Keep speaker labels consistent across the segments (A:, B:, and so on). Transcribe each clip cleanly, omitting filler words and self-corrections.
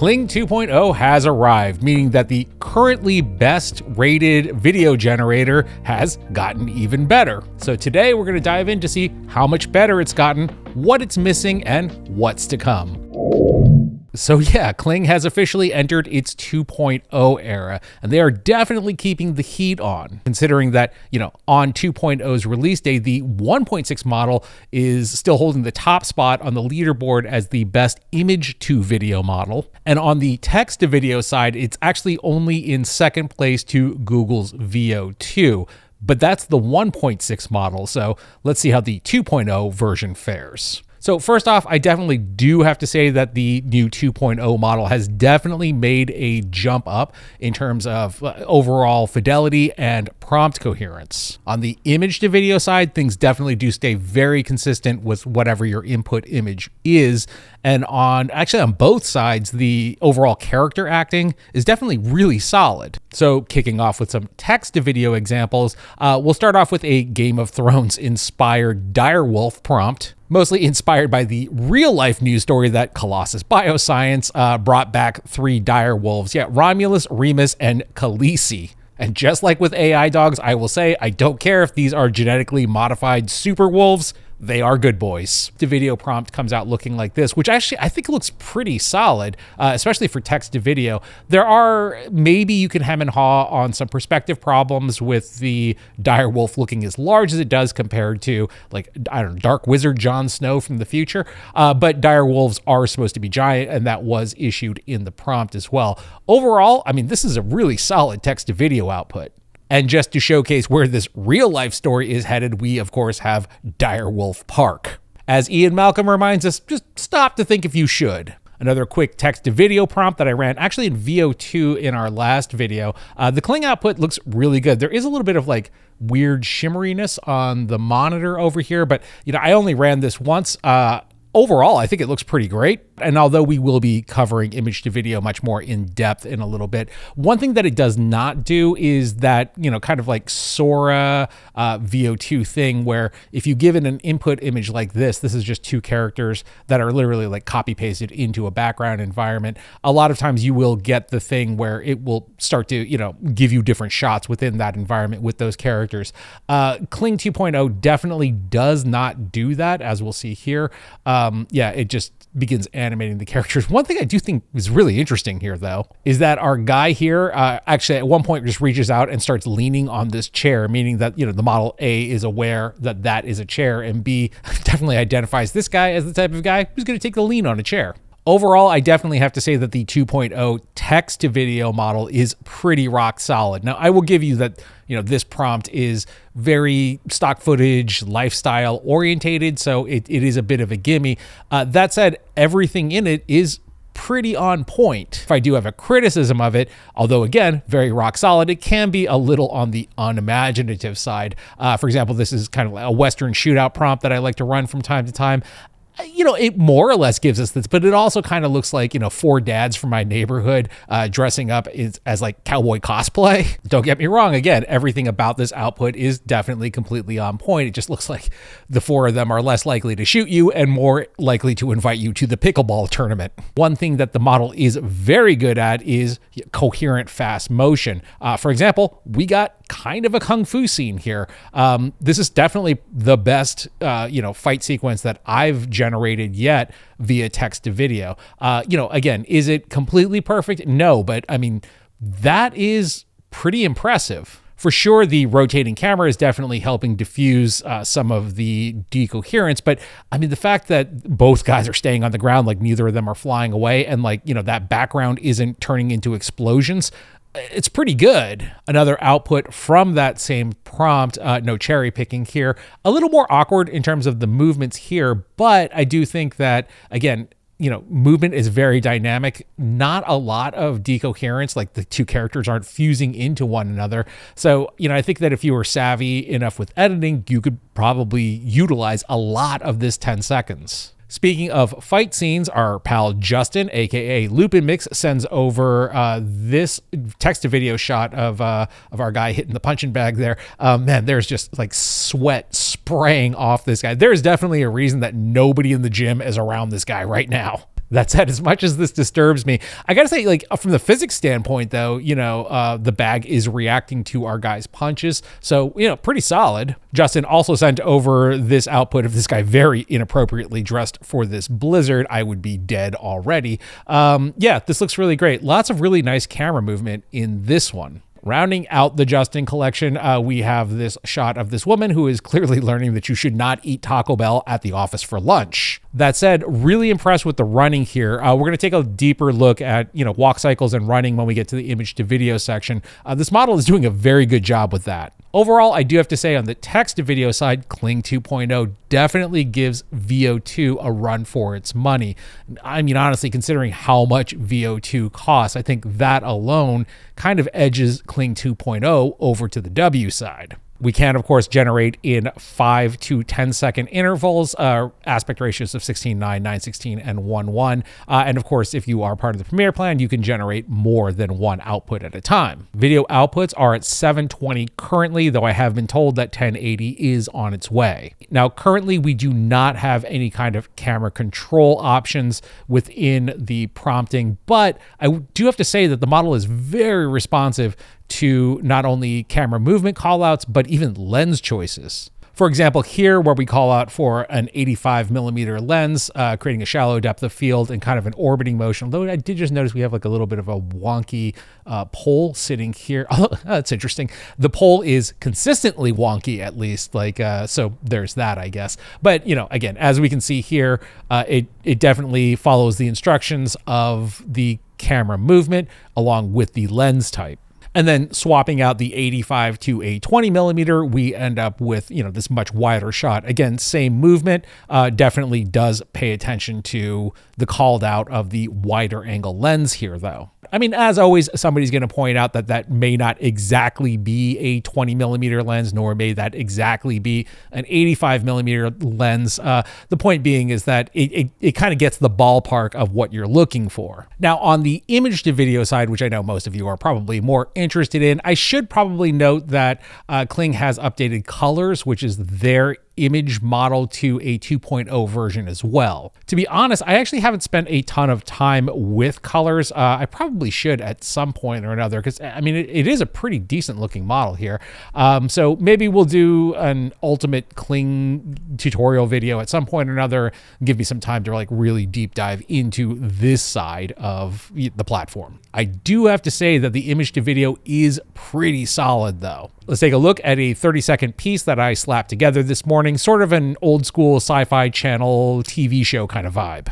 A: Kling 2.0 has arrived, meaning that the currently best rated video generator has gotten even better. So today we're going to dive in to see how much better it's gotten, what it's missing, and what's to come. So yeah, Kling has officially entered its 2.0 era, and they are definitely keeping the heat on, considering that, on 2.0's release day, the 1.6 model is still holding the top spot on the leaderboard as the best image to video model. And on the text to video side, it's actually only in second place to Google's Veo 2. But that's the 1.6 model, so let's see how the 2.0 version fares. So first off, I definitely do have to say that the new 2.0 model has definitely made a jump up in terms of overall fidelity and prompt coherence. On the image to video side, things definitely do stay very consistent with whatever your input image is. And on both sides, the overall character acting is definitely really solid. So kicking off with some text to video examples, we'll start off with a Game of Thrones inspired Direwolf prompt, mostly inspired by the real life news story that Colossus Bioscience brought back 3 direwolves. Yeah, Romulus, Remus, and Khaleesi. And just like with AI dogs, I will say, I don't care if these are genetically modified super wolves, they are good boys. The video prompt comes out looking like this, which actually I think looks pretty solid, especially for text to video. There are, maybe you can hem and haw on some perspective problems with the direwolf looking as large as it does compared to, Dark Wizard Jon Snow from the future. But direwolves are supposed to be giant, and that was issued in the prompt as well. Overall, this is a really solid text to video output. And just to showcase where this real life story is headed, we of course have Direwolf Park. As Ian Malcolm reminds us, just stop to think if you should. Another quick text to video prompt that I ran actually in Veo 2 in our last video. The Kling output looks really good. There is a little bit of weird shimmeriness on the monitor over here, but I only ran this once. Overall, I think it looks pretty great. And although we will be covering image to video much more in depth in a little bit, one thing that it does not do is that, kind of like Sora Veo 2 thing where if you give it an input image like this is just 2 characters that are literally copy pasted into a background environment. A lot of times you will get the thing where it will start to, give you different shots within that environment with those characters. Kling 2.0 definitely does not do that, as we'll see here. It just begins animating the characters. One thing I do think is really interesting here, though, is that our guy here actually at one point just reaches out and starts leaning on this chair, meaning that, the model A is aware that that is a chair, and B definitely identifies this guy as the type of guy who's going to take the lean on a chair. Overall, I definitely have to say that the 2.0 text to video model is pretty rock solid. Now, I will give you that, this prompt is very stock footage, lifestyle orientated, so it is a bit of a gimme. That said, everything in it is pretty on point. If I do have a criticism of it, although again, very rock solid, it can be a little on the unimaginative side. For example, this is kind of a Western shootout prompt that I like to run from time to time. It more or less gives us this, but it also kind of looks like, 4 dads from my neighborhood dressing up as Cowboy cosplay. Don't get me wrong. Again, everything about this output is definitely completely on point. It just looks like the 4 of them are less likely to shoot you and more likely to invite you to the pickleball tournament. One thing that the model is very good at is coherent fast motion. For example, we got kind of a kung fu scene here. This is definitely the best, fight sequence that I've generated yet via text to video. Again, is it completely perfect? No, but that is pretty impressive. For sure, the rotating camera is definitely helping diffuse some of the decoherence, but the fact that both guys are staying on the ground, neither of them are flying away, and that background isn't turning into explosions, it's pretty good. Another output from that same prompt, no cherry picking here, a little more awkward in terms of the movements here, but I do think that, again, movement is very dynamic, not a lot of decoherence, the 2 characters aren't fusing into one another. So, I think that if you were savvy enough with editing, you could probably utilize a lot of this 10 seconds. Speaking of fight scenes, our pal Justin, aka Lupin Mix, sends over this text-to-video shot of our guy hitting the punching bag there. Man, there's just sweat spraying off this guy. There's definitely a reason that nobody in the gym is around this guy right now. That said, as much as this disturbs me, I gotta say, like, from the physics standpoint, though, the bag is reacting to our guy's punches. So, pretty solid. Justin also sent over this output of this guy very inappropriately dressed for this blizzard. I would be dead already. This looks really great. Lots of really nice camera movement in this one. Rounding out the Justin collection, we have this shot of this woman who is clearly learning that you should not eat Taco Bell at the office for lunch. That said, really impressed with the running here. We're going to take a deeper look at, walk cycles and running when we get to the image to video section. This model is doing a very good job with that. Overall, I do have to say on the text to video side, Kling 2.0 definitely gives VO2 a run for its money. I mean, honestly, considering how much VO2 costs, I think that alone kind of edges Kling 2.0 over to the W side. We can, of course, generate in 5 to 10 second intervals, aspect ratios of 16:9, 9:16, and 1:1. And of course, if you are part of the Premiere plan, you can generate more than one output at a time. Video outputs are at 720 currently, though I have been told that 1080 is on its way. Now, currently, we do not have any kind of camera control options within the prompting, but I do have to say that the model is very responsive to not only camera movement callouts, but even lens choices. For example, here where we call out for an 85mm lens, creating a shallow depth of field and kind of an orbiting motion. Although I did just notice we have like a little bit of a wonky pole sitting here. Oh, that's interesting. The pole is consistently wonky, at least. So there's that, I guess. But again, as we can see here, it definitely follows the instructions of the camera movement along with the lens type. And then swapping out the 85 to a 20mm, we end up with, this much wider shot. Again, same movement, definitely does pay attention to the called out of the wider angle lens here, though. I mean, as always, somebody's going to point out that that may not exactly be a 20mm lens, nor may that exactly be an 85mm lens. The point being is that it kind of gets the ballpark of what you're looking for. Now, on the image to video side, which I know most of you are probably more interested in, I should probably note that Kling has updated Kolors, which is their image model to a 2.0 version as well. To be honest, I actually haven't spent a ton of time with Kolors. I probably should at some point or another, because I mean, it is a pretty decent looking model here. So maybe we'll do an ultimate Kling tutorial video at some point or another, give me some time to like really deep dive into this side of the platform. I do have to say that the image to video is pretty solid though. Let's take a look at a 30-second piece that I slapped together this morning, sort of an old school Sci-Fi channel TV show kind of vibe.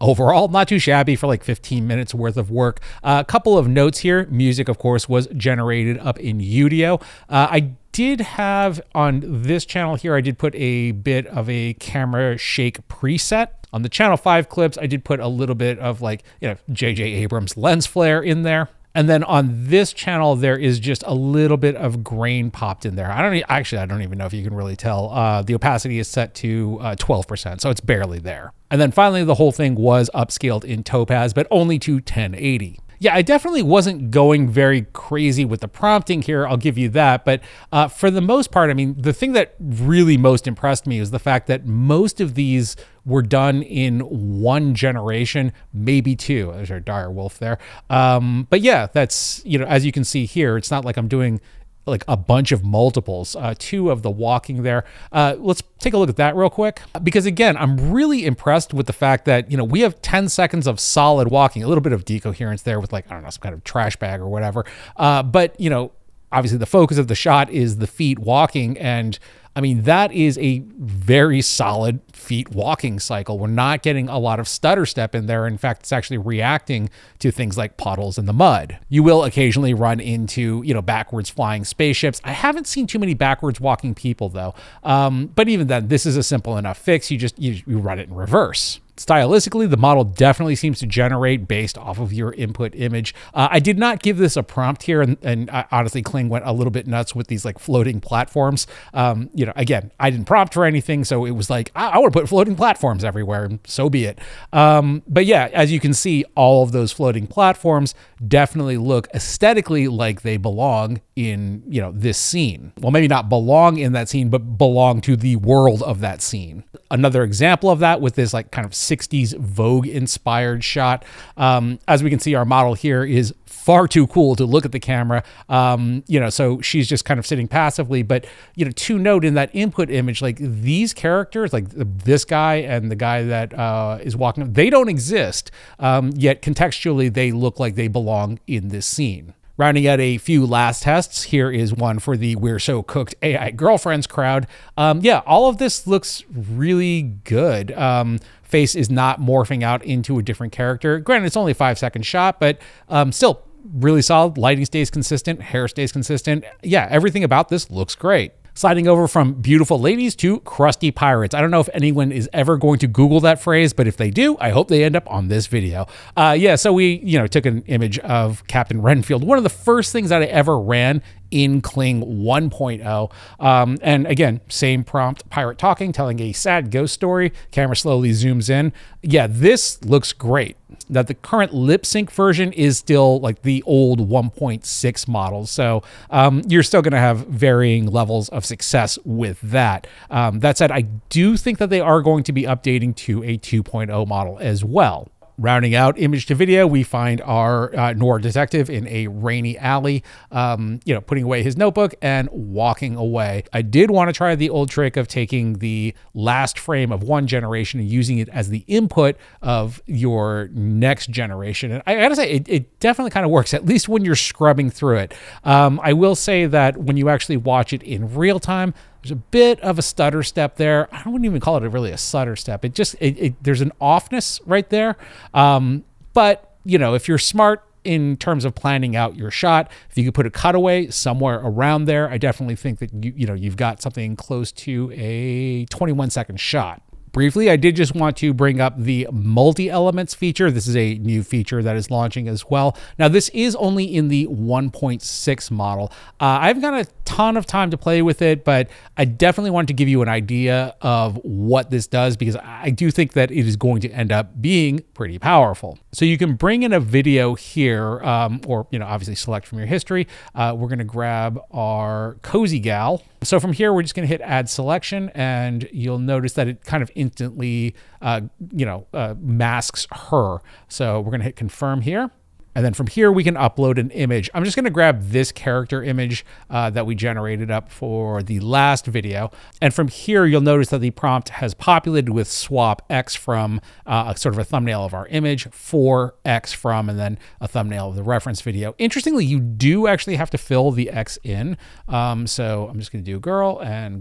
A: Overall, not too shabby for like 15 minutes worth of work. A couple of notes here. Music, of course, was generated up in Udio. I did have on this channel here, I did put a bit of a camera shake preset. On the Channel 5 clips, I did put a little bit of like, J.J. Abrams lens flare in there. And then on this channel, there is just a little bit of grain popped in there. I don't even know if you can really tell. The opacity is set to 12%, so it's barely there. And then finally, the whole thing was upscaled in Topaz, but only to 1080. Yeah, I definitely wasn't going very crazy with the prompting here, I'll give you that. But for the most part, I mean, the thing that really most impressed me is the fact that most of these were done in one generation, maybe two. There's our Direwolf there. But yeah, that's, as you can see here, it's not like I'm doing like a bunch of multiples, two of the walking there. Let's take a look at that real quick, because again, I'm really impressed with the fact that, we have 10 seconds of solid walking, a little bit of decoherence there with like, I don't know, some kind of trash bag or whatever. But, obviously the focus of the shot is the feet walking, and I mean, that is a very solid feet walking cycle. We're not getting a lot of stutter step in there. In fact, it's actually reacting to things like puddles in the mud. You will occasionally run into, backwards flying spaceships. I haven't seen too many backwards walking people though. But even then, this is a simple enough fix. You run it in reverse. Stylistically, the model definitely seems to generate based off of your input image. I did not give this a prompt here, and honestly, Kling went a little bit nuts with these like floating platforms. Again, I didn't prompt for anything, so it was like, I want to put floating platforms everywhere, and so be it. But yeah, as you can see, all of those floating platforms definitely look aesthetically like they belong in, this scene. Well, maybe not belong in that scene, but belong to the world of that scene. Another example of that with this like kind of 60s Vogue inspired shot. As we can see, our model here is far too cool to look at the camera. So she's just kind of sitting passively, but to note in that input image, like these characters, like this guy and the guy that is walking, they don't exist. Yet contextually, they look like they belong in this scene. Rounding out a few last tests, here is one for the We're So Cooked AI Girlfriends crowd. All of this looks really good. Face is not morphing out into a different character. Granted, it's only a 5-second shot, but still really solid. Lighting stays consistent, hair stays consistent. Yeah, everything about this looks great. Sliding over from beautiful ladies to crusty pirates. I don't know if anyone is ever going to Google that phrase, but if they do, I hope they end up on this video. So we, took an image of Captain Renfield. One of the first things that I ever ran in Kling 1.0. And again, same prompt, pirate talking, telling a sad ghost story. Camera slowly zooms in. Yeah, this looks great. Now, the current lip sync version is still like the old 1.6 model. So you're still going to have varying levels of success with that. That said, I do think that they are going to be updating to a 2.0 model as well. Rounding out image to video, we find our noir detective in a rainy alley, putting away his notebook and walking away. I did want to try the old trick of taking the last frame of one generation and using it as the input of your next generation. And I gotta say, it definitely kind of works, at least when you're scrubbing through it. I will say that when you actually watch it in real time, there's a bit of a stutter step there. I wouldn't even call it really a stutter step. There's an offness right there. But if you're smart in terms of planning out your shot, if you could put a cutaway somewhere around there, I definitely think that you've got something close to a 21-second shot. Briefly, I did just want to bring up the multi-elements feature. This is a new feature that is launching as well. Now, this is only in the 1.6 model. I've got a ton of time to play with it, but I definitely want to give you an idea of what this does because I do think that it is going to end up being pretty powerful. So you can bring in a video here, or obviously select from your history. We're going to grab our Cozy Gal. So from here, we're just going to hit add selection, and you'll notice that it kind of instantly, masks her. So we're going to hit confirm here. And then from here, we can upload an image. I'm just going to grab this character image that we generated up for the last video. And from here, you'll notice that the prompt has populated with swap X from sort of a thumbnail of our image, for X from, and then a thumbnail of the reference video. Interestingly, you do actually have to fill the X in. So I'm just going to do girl, and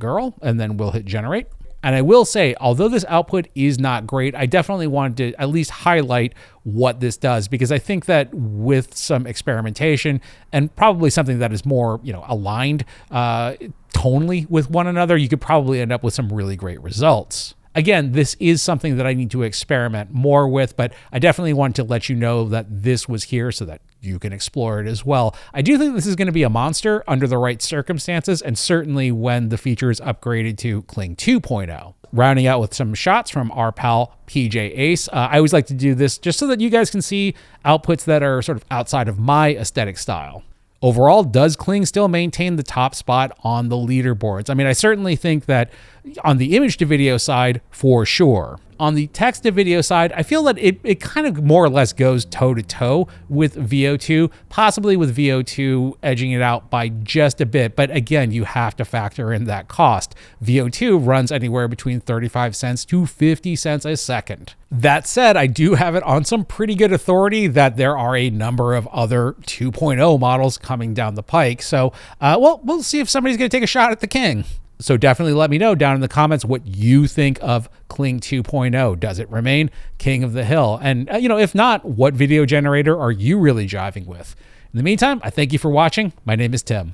A: then we'll hit generate. And I will say, although this output is not great, I definitely wanted to at least highlight what this does, because I think that with some experimentation and probably something that is more, aligned tonally with one another, you could probably end up with some really great results. Again, this is something that I need to experiment more with, but I definitely want to let you know that this was here so that you can explore it as well. I do think this is going to be a monster under the right circumstances, and certainly when the feature is upgraded to Kling 2.0. Rounding out with some shots from our pal PJ Ace. I always like to do this just so that you guys can see outputs that are sort of outside of my aesthetic style. Overall, does Kling still maintain the top spot on the leaderboards? I mean, I certainly think that on the image to video side, for sure. On the text to video side, I feel that it kind of more or less goes toe to toe with VO2, possibly with VO2 edging it out by just a bit. But again, you have to factor in that cost. VO2 runs anywhere between 35 cents to 50 cents a second. That said, I do have it on some pretty good authority that there are a number of other 2.0 models coming down the pike. So, we'll see if somebody's going to take a shot at the king. So definitely let me know down in the comments what you think of Kling 2.0. Does it remain king of the hill? And, if not, what video generator are you really jiving with? In the meantime, I thank you for watching. My name is Tim.